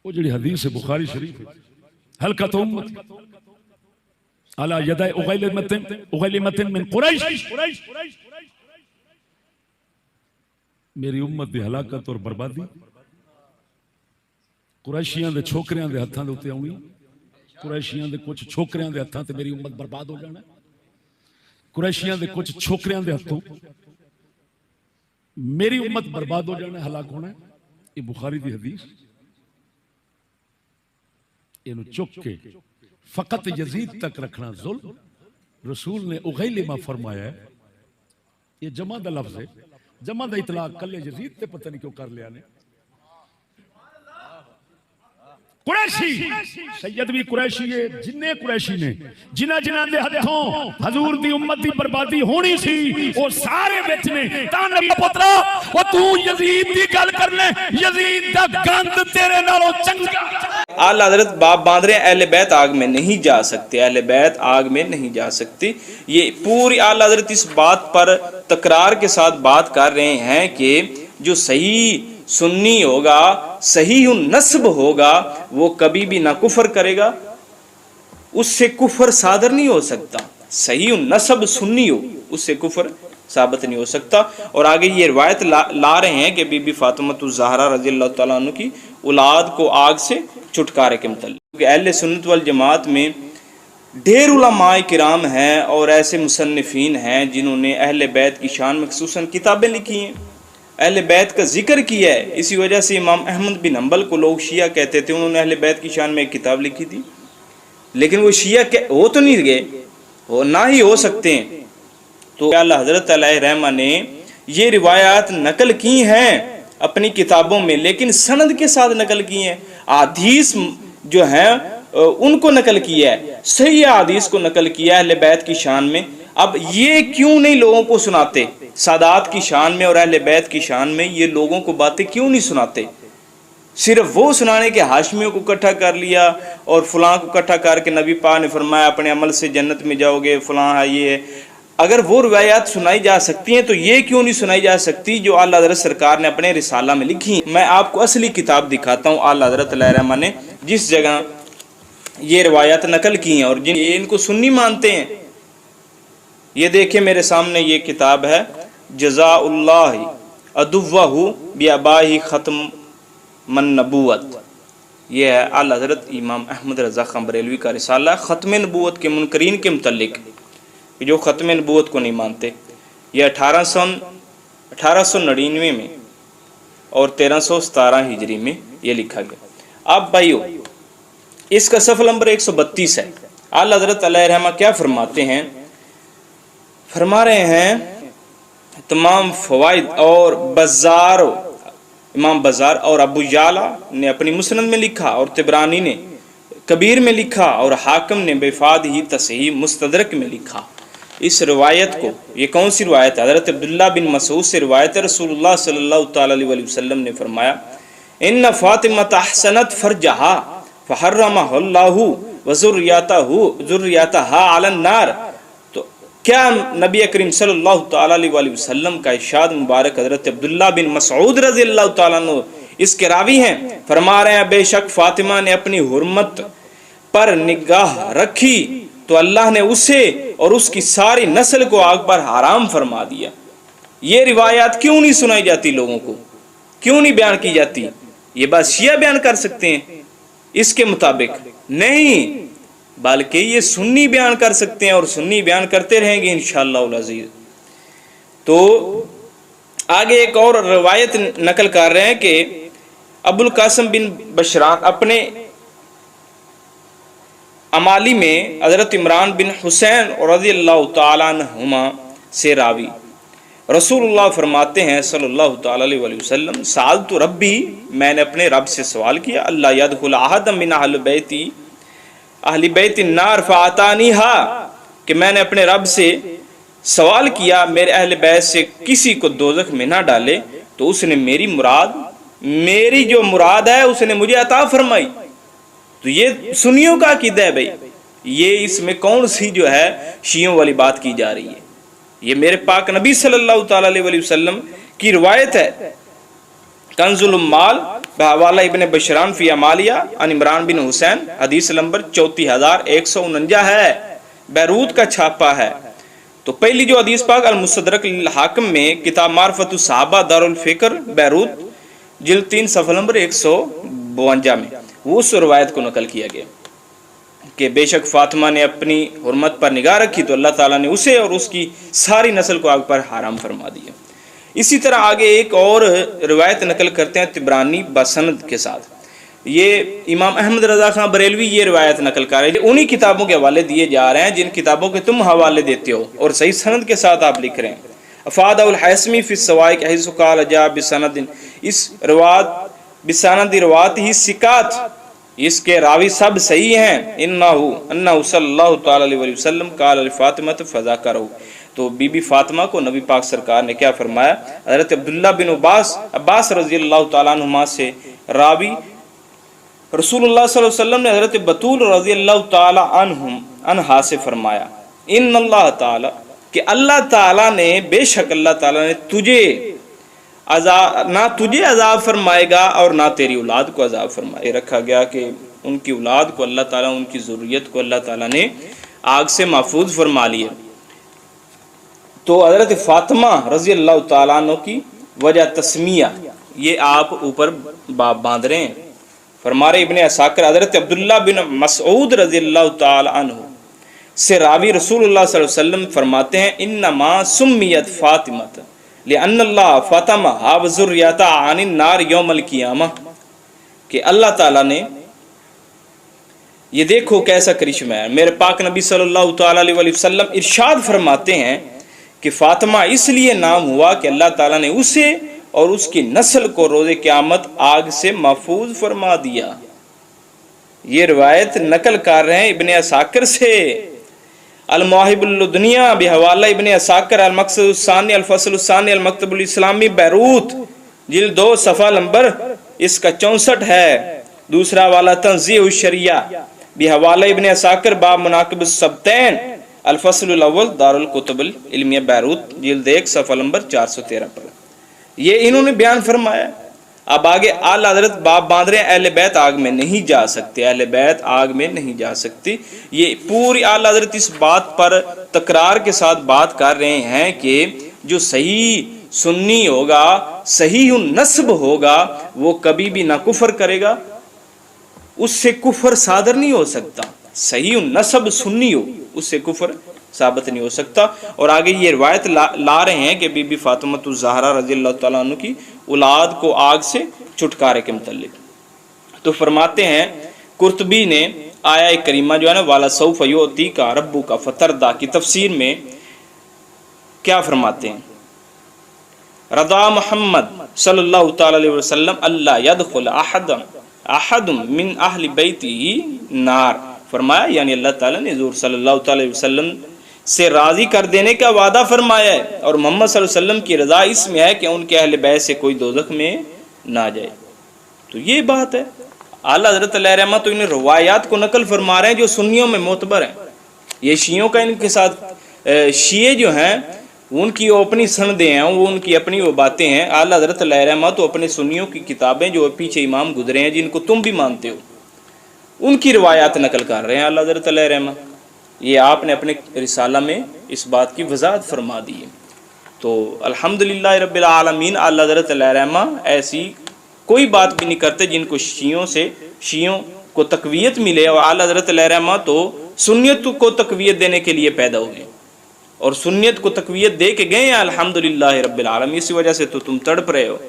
وہ جڑی حدیث ہے بخاری شریف حلقۃ امت علی یدی اغیلمۃ من قریش، میری امت دی ہلاکت اور بربادی قریشیاں دے چھوکریاں دے ہتھاں دے اوتے آونی، قریشیاں دے کچھ چھوکریاں دے ہتھاں تے میری امت برباد ہو جانا، قریشیاں دے کچھ چھوکریاں دے ہتھوں میری امت برباد ہو جانا، ہلاک ہونا ہے۔ یہ بخاری دی حدیث، اینو چک کے فقط یزید تک رکھنا ظلم۔ رسول نے اغیلمہ فرمایا ہے، یہ جمع دا لفظ ہے، جمع دا اطلاق کلے یزید تے پتہ نہیں کیوں کر لیا نے۔ قریشی سید بھی قریشی ہے، جننے قریشی نے جنہ دے ہتھوں حضور دی امت دی بربادی ہونی سی وہ سارے وچ نے۔ تا نبی پترا او تو یزید دی گل کرنے، یزید دا گند تیرے نالوں چنگا۔ اعلیٰ حضرت باپ باندھ رہے ہیں اہل بیت آگ میں نہیں جا سکتے، اہل بیت آگ میں نہیں جا سکتے۔ یہ پوری اعلیٰ حضرت اس بات پر تکرار کے ساتھ بات کر رہے ہیں کہ جو صحیح سنی ہوگا، صحیح نسب ہوگا، وہ کبھی بھی نہ کفر کرے گا، اس سے کفر صادر نہیں ہو سکتا۔ صحیح نسب سنی ہو، اس سے کفر ثابت نہیں ہو سکتا۔ اور آگے یہ روایت لا رہے ہیں کہ بی بی فاطمہ الزہرا رضی اللہ تعالیٰ عنہ کی اولاد کو آگ سے چھٹکارے کے متعلق۔ اہل سنت والجماعت میں ڈھیر علماء کرام ہیں اور ایسے مصنفین ہیں جنہوں نے اہل بیت کی شان میں خصوصاً کتابیں لکھی ہیں، اہل بیت کا ذکر کیا ہے۔ اسی وجہ سے امام احمد بن حنبل کو لوگ شیعہ کہتے تھے، انہوں نے اہل بیت کی شان میں ایک کتاب لکھی تھی، لیکن وہ شیعہ ہو تو نہیں گئے، وہ نہ ہی ہو سکتے ہیں۔ تو اللہ حضرت علیہ رحمہ نے یہ روایات نقل کی ہیں اپنی کتابوں میں، لیکن سند کے ساتھ نقل کی ہیں۔ احادیث جو ہیں ان کو نقل کیا ہے، صحیح احادیث کو نقل کیا ہے اہل بیت کی شان میں۔ اب یہ کیوں نہیں لوگوں کو سناتے؟ سادات کی شان میں اور اہل بیت کی شان میں یہ لوگوں کو باتیں کیوں نہیں سناتے؟ صرف وہ سنانے کے ہاشمیوں کو اکٹھا کر لیا اور فلاں کو اکٹھا کر کے نبی پاک نے فرمایا اپنے عمل سے جنت میں جاؤ گے، فلاں ہے یہ ہے۔ اگر وہ روایات سنائی جا سکتی ہیں تو یہ کیوں نہیں سنائی جا سکتی جو اعلیٰ حضرت سرکار نے اپنے رسالہ میں لکھی ہیں؟ میں آپ کو اصلی کتاب دکھاتا ہوں اعلیٰ حضرت علیہ رحمہ نے جس جگہ یہ روایات نقل کی ہیں اور جن ان کو سنی مانتے ہیں۔ یہ دیکھیں میرے سامنے یہ کتاب ہے، جزاء اللہ عدوہ بیاباہ ختم من نبوت۔ یہ ہے اعلیٰ حضرت امام احمد رضا خان بریلوی کا رسالہ ختم نبوت کے منکرین کے متعلق، جو ختم نبوت کو نہیں مانتے۔ یہ 1899 میں اور 1317 ہجری میں یہ لکھا گیا۔ اب بھائیو اس کا صفحہ نمبر 132 ہے۔ اعلیٰ حضرت علیہ رحمہ کیا فرماتے ہیں؟ فرما رہے ہیں تمام فوائد اور امام بزار اور ابو یعلا نے اپنی مسند میں لکھا اور طبرانی نے کبیر میں لکھا اور حاکم نے بفاد ہی تصحیح مستدرک میں لکھا۔ اس روایت کو، یہ کون سی روایت ہے؟ حضرت عبداللہ بن مسعود سے روایت ہے، رسول اللہ صلی اللہ تعالی علیہ وسلم نے فرمایا ان فاطمہ احسنت فرجہا فحرمہ اللہ وذریتہا علی النار۔ تو کیا نبی کریم صلی اللہ تعالی علیہ وسلم کا ارشاد مبارک حضرت عبداللہ بن مسعود رضی اللہ تعالیٰ عنہ اس کے راوی ہیں، فرما رہے ہیں بے شک فاطمہ نے اپنی حرمت پر نگاہ رکھی تو اللہ نے اسے اور اس کی ساری نسل کو آگ پر حرام فرما دیا۔ یہ روایات کیوں نہیں سنائی جاتی لوگوں کو؟ کیوں نہیں بیان کی جاتی؟ یہ بات شیعہ بیان کر سکتے ہیں اس کے مطابق؟ نہیں، بلکہ یہ سنی بیان کر سکتے ہیں اور سنی بیان کرتے رہیں گے انشاءاللہ العزیز۔ تو آگے ایک اور روایت نقل کر رہے ہیں کہ ابو القاسم بن بشران اپنے امالی میں حضرت عمران بن حسین رضی اللہ تعالیٰ عنہما سے راوی، رسول اللہ فرماتے ہیں صلی اللہ تعالیٰ علیہ وسلم سألت ربی، میں نے اپنے رب سے سوال کیا اللہ یدخل احد من اہل بیت النار فاعطانیہا، کہ میں نے اپنے رب سے سوال کیا میرے اہل بیت سے کسی کو دوزخ میں نہ ڈالے، تو اس نے میری جو مراد ہے اس نے مجھے عطا فرمائی۔ تو یہ سنیوں کا عقیدہ ہے بھائی، یہ اس میں کون سی جو ہے شیعوں والی بات کی جا رہی ہے؟ یہ میرے پاک نبی صلی اللہ تعالی علیہ وسلم کی روایت ہے۔ کنز الاموال बहवाला इब्न बशरान फी अमालिया अन इमरान बिन हुसैन, हदीस नंबर 34,149 है, बैरूत का छापा है। तो पहली जो हदीस पाक अल मुस्तदरक लिल हाकिम में किताब मारफतुस सहाबा दारुल फिक्र बैरूत जिल्द 3 सफ़ा नंबर 152 में वो उस रवायत को नकल किया गया कि बेशक फातिमा ने अपनी हुर्मत पर निगाह रखी तो अल्लाह ताला ने उसे और उसकी सारी नस्ल को आग पर हराम फरमा दिया। इसी तरह आगे एक और रिवायत नकल करते हैं तिबरानी बसनद के साथ। ये इमाम अहमद रज़ा खां बरेलवी ये रिवायत नकल कर रहे हैं, उन्हीं किताबों के हवाले दिए जा रहे हैं जिन किताबों के तुम हवाले देते हो और सही सनद के साथ आप लिख रहे हैं। अफाद उल हैसमी फी सवाइक हिस्सु काल जा बिसनदिन, इस रिवायत बिसनद रिवायत ही सिकात, इसके रावी सब सही हैं। अन्नहु सल्लल्लाहु तआला अलैहि वसल्लम काल लि फातिमा फज़ाकरहु, तो बीबी फातिमा को नबी पाक सरकार ने क्या फरमाया। हज़रत अब्दुल्लाह बिन अब्बास रज़ियल्लाहु तआला अन्हुमा से रावी रसूलुल्लाह सल्लल्लाहु अलैहि वसल्लम ने हज़रत बतूल रज़ियल्लाहु तआला अन्हा से फरमाया, इन्नल्लाह ताला, कि अल्लाह ताला ने, बेशक अल्लाह ताला ने ना तुझे अजाब फरमाएगा और ना तेरी औलाद को अजाब फरमाए। रखा गया कि उनकी औलाद को अल्लाह ताला, उनकी ज़ुर्रियत को अल्लाह ताला ने आग से महफूज फरमा लिया। तो हज़रत फातिमा रज़ी अल्लाह ताला अन्हा की वजह तस्मिया ये आप ऊपर बाप बांध रहे हैं। फरमा रहे इब्ने असाकिर हज़रत अब्दुल्लाह बिन मसऊद रज़ी अल्लाह ताला अन्हु से रावी रसूलुल्लाह सल्लल्लाहु अलैहि वसल्लम फरमाते हैं, इन्नमा सुम्मियत फातिमत लिअन्नल्लाह फतमहा व ज़ुर्रियतहा अनिन नार यौमल क़ियामह, कि अल्लाह ताला ने, ये देखो कैसा करिश्मा है। मेरे पाक नबी सल्लल्लाहु ताला अलैहि वसल्लम इरशाद फरमाते हैं कि फातिमा इसलिए नाम हुआ कि अल्लाह ताला ने उसे और उसकी नस्ल को रोज़े क़यामत आग से महफूज फरमा दिया। ये रिवायत नकल कर रहे हैं इब्ने असाकिर से। अल मवाहिबुल दुनिया बिहवाला इब्ने असाकिर अल मक़सदुस्सानी अल फ़स्लुस्सानी अल मक्तबुल इस्लामी बैरूत जिल्द 2 सफ़ा नंबर इसका 64 है। दूसरा वाला तंज़ीहुश शरिया बिहवाला इब्ने असाकिर बाब मुनाक़िबुस सबतैन अल फ़स्लुल अव्वल दारुल कुतुबुल इल्मिया बैरूत जिल्द 1 सफ़ा नंबर 413 पर ये इन्होंने बयान फरमाया। अब आगे आला हज़रत बाप बांध रहे हैं, अहले बैत आग में नहीं जा सकते, अहले बैत आग में नहीं जा सकती। ये पूरी आला हज़रत इस बात पर तकरार के साथ बात कर रहे हैं कि जो सही सुन्नी होगा, सही नस्ब होगा, वो कभी भी ना कुफर करेगा, उससे कुफर सादर नहीं हो सकता। सही नस्ब सुन्नी हो, उससे कुफर साबित नहीं हो सकता। और आगे ये रिवायत ला रहे हैं कि बीबी फातिमा ज़हरा रज़ियल्लाहु तआला अन्हा की औलाद को आग से छुटकारे के मुतल्लिक तो फरमाते हैं, कुर्तबी ने आया करीमा जो है ना वाला सौफ युती का रब्बू का फतरदा की तफसीर में क्या फरमाते हैं, रदा मोहम्मद सल्लल्लाहु तआला अलैहि वसल्लम अल्ला यदखुल अहदुम मिन अहली बैतिही नार, फरमाया यानी अल्लाह ताला ने हुज़ूर सल्लल्लाहु अलैहि वसल्लम से राज़ी कर देने का वादा फरमाया है और मोहम्मद सल्लल्लाहु अलैहि वसल्लम की रज़ा इसमें है कि उनके अहले बैत से कोई दोज़ख में ना जाए। तो ये बात है। आला हज़रत अलैहिर्रहमा तो इन रवायात को नकल फरमा रहे हैं जो सुन्नियों में मोतबर हैं। ये शियों का इनके साथ शिये जो हैं उनकी वो अपनी सनदें हैं, वो उनकी अपनी वो बातें हैं। आला हज़रत अलैहिर्रहमा तो अपने सुन्नियों की किताबें जो पीछे इमाम गुजरे हैं जिनको तुम भी मानते हो, उनकी रवायात नकल कर रहे हैं आला हज़रत अलैहिर्रहमा। ये आपने अपने रिसाला में इस बात की वजाहत फरमा दी है। तो अल्हम्दुलिल्लाह रब्बिल आलमीन आला हज़रत अलैहिर्रहमा ऐसी कोई बात भी नहीं करते जिनको शियों को तकवीयत मिले, और आला हज़रत अलैहिर्रहमा तो सुन्नियत को तकवीयत देने के लिए पैदा हुए और सुन्नियत को तकवीयत दे के गए हैं अल्हम्दुलिल्लाह रब्बिल आलमीन। इसी वजह से तो तुम तड़प रहे हो।